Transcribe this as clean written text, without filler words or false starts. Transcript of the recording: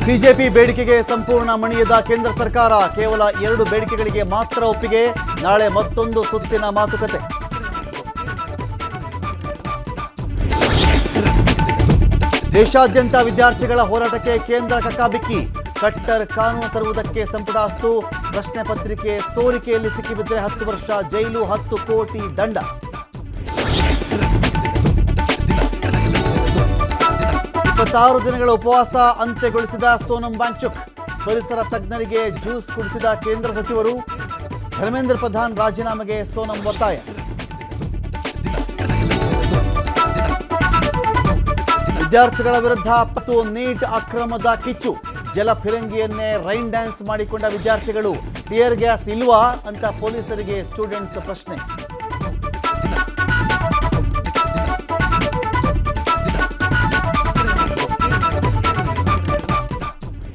CJP ಬೇಡಿಕೆಗೆ ಸಂಪೂರ್ಣ ಮಣಿಯದ ಕೇಂದ್ರ ಸರ್ಕಾರ ಕೇವಲ 2 ಬೇಡಿಕೆಗಳಿಗೆ ಮಾತ್ರ ಒಪ್ಪಿಗೆ. ನಾಳೆ ಮತ್ತೊಂದು ಸುತ್ತಿನ ಮಾತುಕತೆ. ದೇಶಾದ್ಯಂತ ವಿದ್ಯಾರ್ಥಿಗಳ ಹೋರಾಟಕ್ಕೆ ಕೇಂದ್ರ ಕಕ್ಕಾಬಿಕ್ಕಿ. ಕಟ್ಟರ್ ಕಾನೂನು ತರುವುದಕ್ಕೆ ಸಂಪುಟ ಅಸ್ತು. ಪ್ರಶ್ನೆ ಪತ್ರಿಕೆ ಸೋರಿಕೆಯಲ್ಲಿ ಸಿಕ್ಕಿಬಿದ್ದರೆ 10 ವರ್ಷ ಜೈಲು, 10 ಕೋಟಿ ದಂಡ. ಇಪ್ಪತ್ತಾರು ದಿನಗಳ ಉಪವಾಸ ಅಂತ್ಯಗೊಳಿಸಿದ ಸೋನಂ ವಾಂಗ್ಚುಕ್. ಪರಿಸರ ತಜ್ಞರಿಗೆ ಜ್ಯೂಸ್ ಕುಡಿಸಿದ ಕೇಂದ್ರ ಸಚಿವರು. ಧರ್ಮೇಂದ್ರ ಪ್ರಧಾನ್ ರಾಜೀನಾಮೆಗೆ ಸೋನಂ ಒತ್ತಾಯ. ವಿದ್ಯಾರ್ಥಿಗಳ ವಿರುದ್ಧ ನೀಟ್ ಅಕ್ರಮದ ಕಿಚ್ಚು. ಜಲಫಿರಂಗಿಯನ್ನೇ ರೈನ್ ಡ್ಯಾನ್ಸ್ ಮಾಡಿಕೊಂಡ ವಿದ್ಯಾರ್ಥಿಗಳು. ಟಿಯರ್ ಗ್ಯಾಸ್ ಇಲ್ವಾ ಅಂತ ಪೊಲೀಸರಿಗೆ ಸ್ಟೂಡೆಂಟ್ಸ್ ಪ್ರಶ್ನೆ.